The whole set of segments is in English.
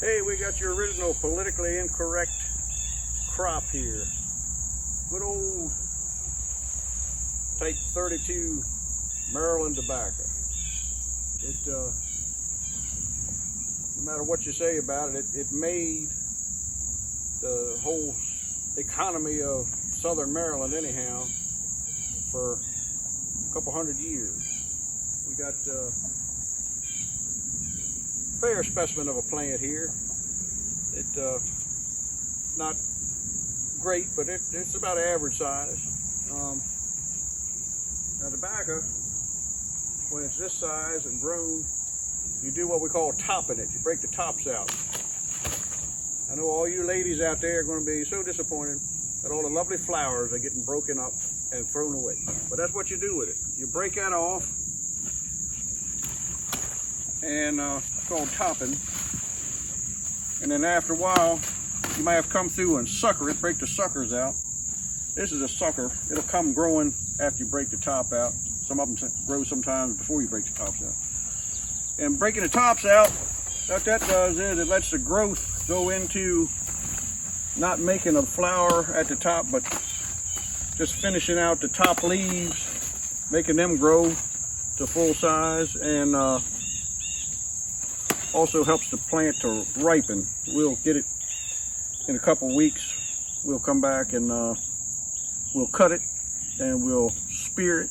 Hey, we got your original politically incorrect crop here. Good old type 32 Maryland tobacco. It, no matter what you say about it, it made the whole economy of southern Maryland anyhow for a couple hundred years. We got fair specimen of a plant here. It's not great, but it's about average size. Now tobacco, when it's this size and grown, you do what we call topping it. You break the tops out. I know all you ladies out there are going to be so disappointed that all the lovely flowers are getting broken up and thrown away. But that's what you do with it. You break that off, and it's called topping. And then after a while, you might have come through and sucker it, break the suckers out. This is a sucker. It'll come growing after you break the top out. Some of them grow sometimes before you break the tops out. And breaking the tops out, what that does is it lets the growth go into not making a flower at the top, but just finishing out the top leaves, making them grow to full size, and also helps the plant to ripen. We'll get it in a couple weeks. We'll come back and we'll cut it and we'll spear it,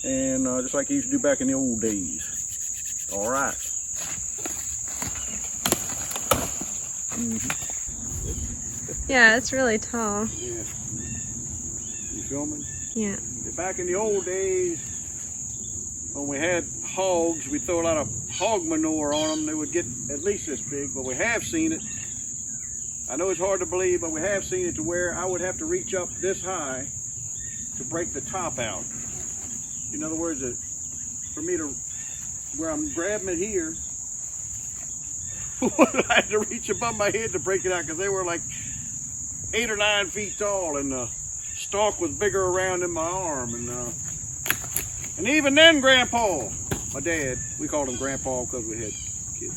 and just like you used to do back in the old days. All right. Yeah, it's really tall. Yeah. You filming? Yeah. Back in the old days, when we had hogs, we'd throw a lot of hog manure on them. They would get at least this big, but we have seen it. I know it's hard to believe, but we have seen it to where I would have to reach up this high to break the top out. In other words, for me to, where I'm grabbing it here, I had to reach above my head to break it out because they were like 8 or 9 feet tall, and the stalk was bigger around than my arm. And even then, Grandpa, my dad, we called him Grandpa because we had kids.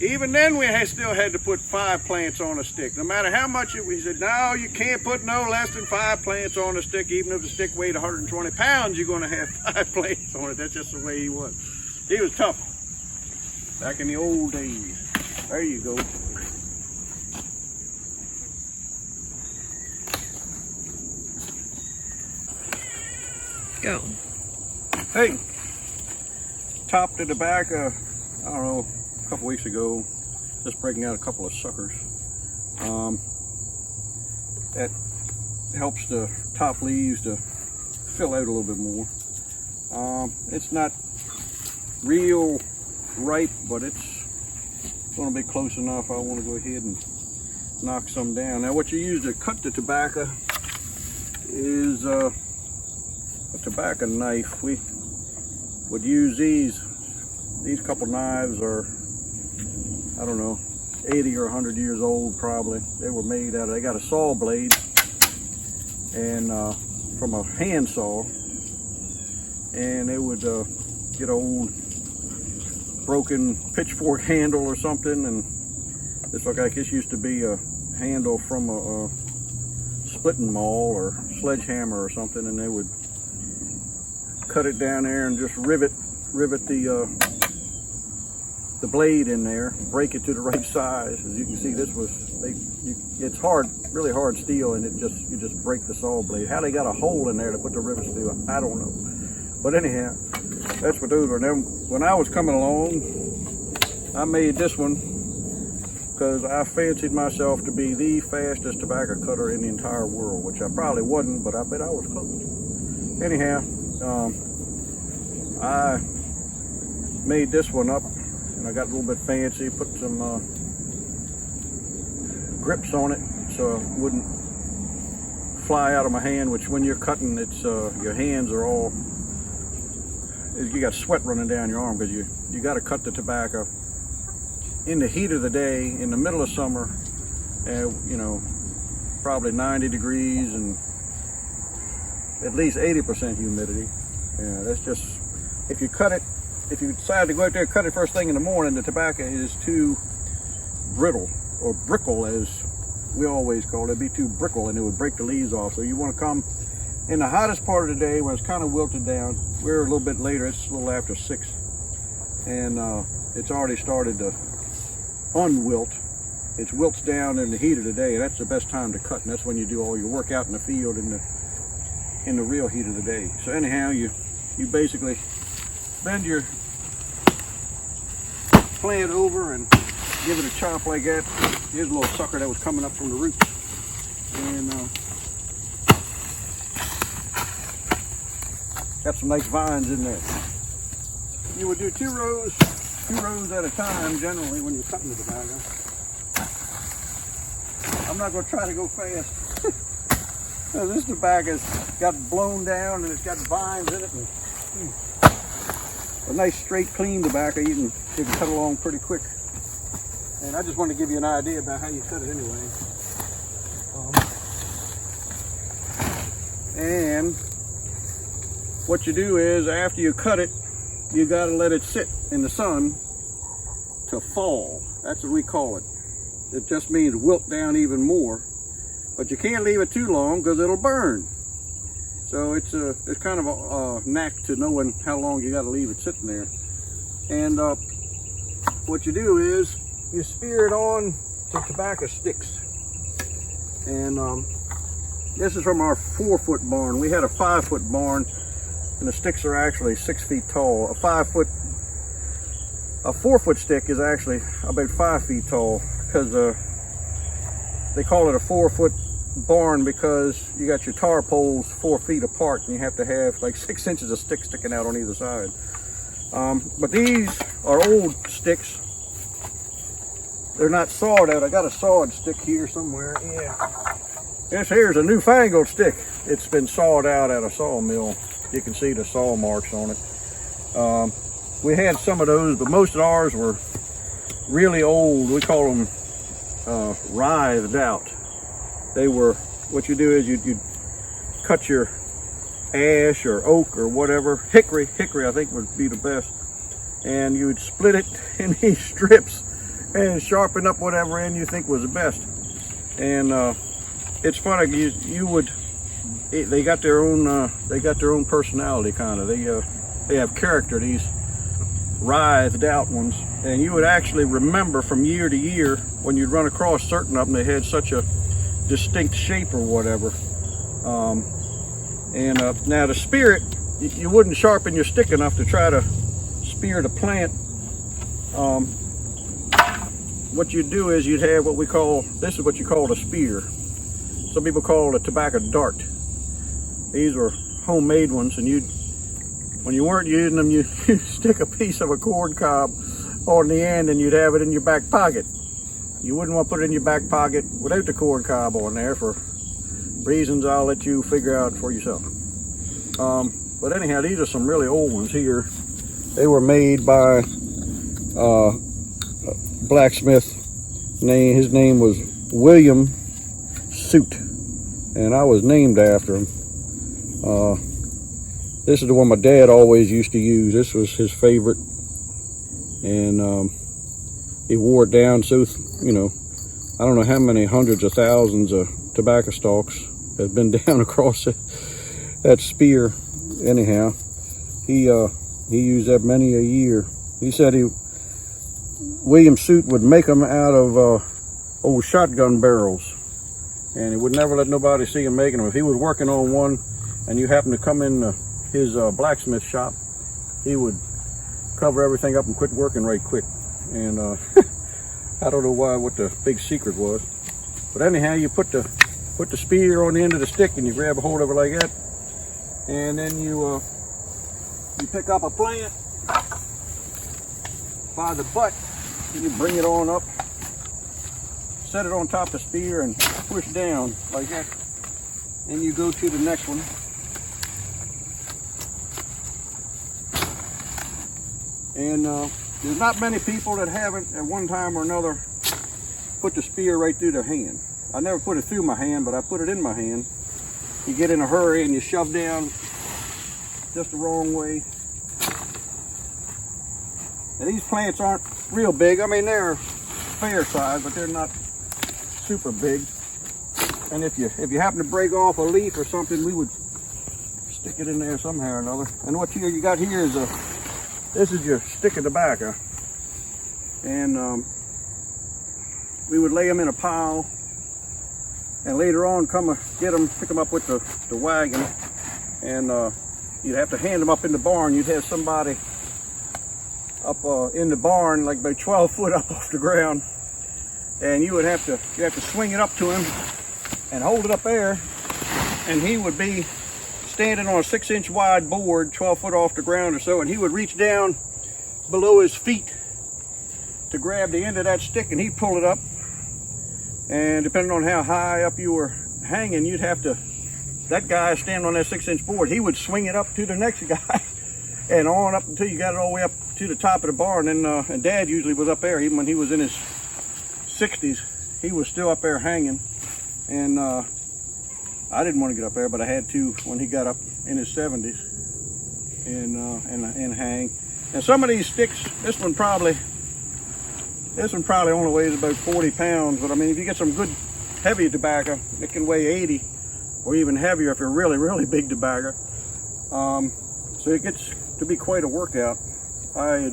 Even then, we still had to put 5 plants on a stick. No matter how much we said, no, you can't put no less than 5 plants on a stick. Even if the stick weighed 120 pounds, you're going to have 5 plants on it. That's just the way he was. He was tough. Back in the old days. There you go. Go. Hey, topped the tobacco, I don't know, a couple weeks ago, just breaking out a couple of suckers. That helps the top leaves to fill out a little bit more. It's not real ripe, but it's going to be close enough. I want to go ahead and knock some down. Now what you use to cut the tobacco is a tobacco knife. We would use these couple knives are, I don't know, 80 or 100 years old probably. They were made out of, they got a saw blade and from a hand saw, and they would get an old broken pitchfork handle or something, and this looked like this used to be a handle from a splitting maul or sledgehammer or something, and they would cut it down there and just rivet the blade in there, break it to the right size. As you can see, this was it's hard, really hard steel, and you just break the saw blade. How they got a hole in there to put the rivets through, I don't know. But anyhow, that's what those were. Then when I was coming along, I made this one because I fancied myself to be the fastest tobacco cutter in the entire world, which I probably wasn't, but I bet I was close. Anyhow, I made this one up, and I got a little bit fancy, put some grips on it so it wouldn't fly out of my hand, which when you're cutting, it's your hands are all, you got sweat running down your arm because you got to cut the tobacco in the heat of the day, in the middle of summer, and you know, probably 90 degrees and at least 80% humidity. Yeah, that's just, if you cut it if you decide to go out there and cut it first thing in the morning, the tobacco is too brittle, or brickle as we always call it. It'd be too brickle and it would break the leaves off. So you want to come in the hottest part of the day when it's kind of wilted down. We're a little bit later, it's a little after 6, and it's already started to unwilt. It wilts down in the heat of the day, and that's the best time to cut, and that's when you do all your work out in the field in the real heat of the day. So anyhow, you basically bend your plant over and give it a chop like that. Here's a little sucker that was coming up from the roots, and got some nice vines in there. You would do two rows at a time generally when you're cutting the tobacco. I'm not going to try to go fast. This tobacco's got blown down and it's got vines in it. And, a nice straight clean tobacco, you can cut along pretty quick. And I just want to give you an idea about how you cut it anyway. And what you do is, after you cut it, you got to let it sit in the sun to fall. That's what we call it. It just means wilt down even more. But you can't leave it too long because it'll burn. So it's kind of a knack to knowing how long you got to leave it sitting there. And what you do is you spear it on to tobacco sticks. And this is from our 4-foot barn. We had a 5-foot barn, and the sticks are actually 6 feet tall. A 4-foot stick is actually about 5 feet tall, because they call it a 4-foot barn because you got your tar poles 4 feet apart, and you have to have like 6 inches of stick sticking out on either side. But these are old sticks. They're not sawed out. I got a sawed stick here somewhere. Yeah. This here's a newfangled stick. It's been sawed out at a sawmill. You can see the saw marks on it. We had some of those, but most of ours were really old. We call them writhed out. They were, what you do is you'd cut your ash or oak or whatever, hickory I think would be the best, and you would split it in these strips and sharpen up whatever end you think was the best. And it's funny, they got their own personality, kind of. They have character, these writhed out ones, and you would actually remember from year to year when you'd run across certain of them, they had such a distinct shape or whatever. Now to spear it, you wouldn't sharpen your stick enough to try to spear the plant. What you'd do is you'd have what we call, this is what you call a spear. Some people call it a tobacco dart. These were homemade ones, and when you weren't using them, you'd stick a piece of a corn cob on the end, and you'd have it in your back pocket. You wouldn't want to put it in your back pocket without the corn cob on there, for reasons I'll let you figure out for yourself. But anyhow, these are some really old ones here. They were made by a blacksmith. His name was William Suit, and I was named after him. This is the one my dad always used to use. This was his favorite, and he wore it down so, I don't know how many hundreds of thousands of tobacco stalks have been down across that spear. Anyhow, he used that many a year. He said William Suit would make them out of old shotgun barrels, and he would never let nobody see him making them. If he was working on one and you happened to come in his blacksmith shop, he would cover everything up and quit working right quick. And I don't know what the big secret was, but anyhow, you put the spear on the end of the stick, and you grab a hold of it like that, and then you pick up a plant by the butt, and you bring it on up, set it on top of the spear, and push down like that, and you go to the next one. And there's not many people that haven't at one time or another put the spear right through their hand. I never put it through my hand, but I put it in my hand. You get in a hurry and you shove down just the wrong way, And these plants aren't real big. I mean, they're fair size, but they're not super big. And if you happen to break off a leaf or something, we would stick it in there somehow or another. And what you got here is this is your stick of tobacco. And we would lay them in a pile, and later on pick them up with the wagon, and you'd have to hand them up in the barn. You'd have somebody up in the barn, like about 12 foot up off the ground, and you have to swing it up to him and hold it up there, and he would be standing on a 6-inch wide board, 12 foot off the ground or so, and he would reach down below his feet to grab the end of that stick, and he'd pull it up. And depending on how high up you were hanging, you'd have to, that guy standing on that 6-inch board, he would swing it up to the next guy and on up until you got it all the way up to the top of the barn. And Dad usually was up there, even when he was in his 60s, he was still up there hanging. And I didn't want to get up there, but I had to when he got up in his 70s and hang. And some of these sticks, this one probably only weighs about 40 pounds, but I mean, if you get some good heavy tobacco, it can weigh 80 or even heavier if you're really, really big tobacco. So it gets to be quite a workout. I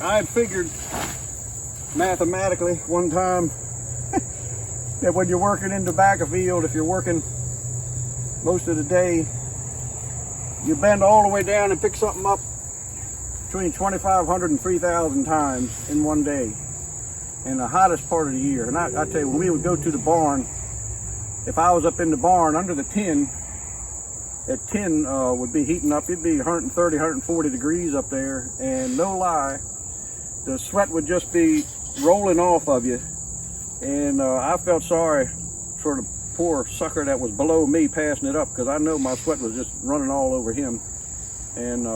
had figured mathematically one time that when you're working in tobacco field, if you're working most of the day, you bend all the way down and pick something up between 2,500 and 3,000 times in one day, in the hottest part of the year. And I tell you, when we would go to the barn, if I was up in the barn under the tin, that tin would be heating up. It'd be 130, 140 degrees up there, and no lie, the sweat would just be rolling off of you. And I felt sorry for the poor sucker that was below me passing it up, because I know my sweat was just running all over him. And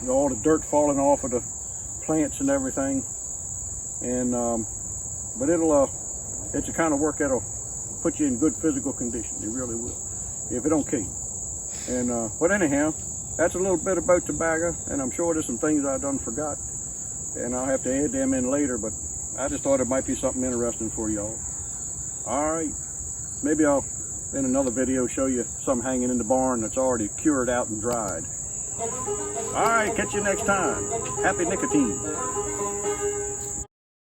all the dirt falling off of the plants and everything. And but it's the kind of work that'll put you in good physical condition. It really will, if it don't kill you. And but anyhow, that's a little bit about tobacco, and I'm sure there's some things I done forgot, and I'll have to add them in later, but I just thought it might be something interesting for y'all. All right, maybe I'll in another video show you some hanging in the barn that's already cured out and dried. All right, catch you next time. Happy nicotine.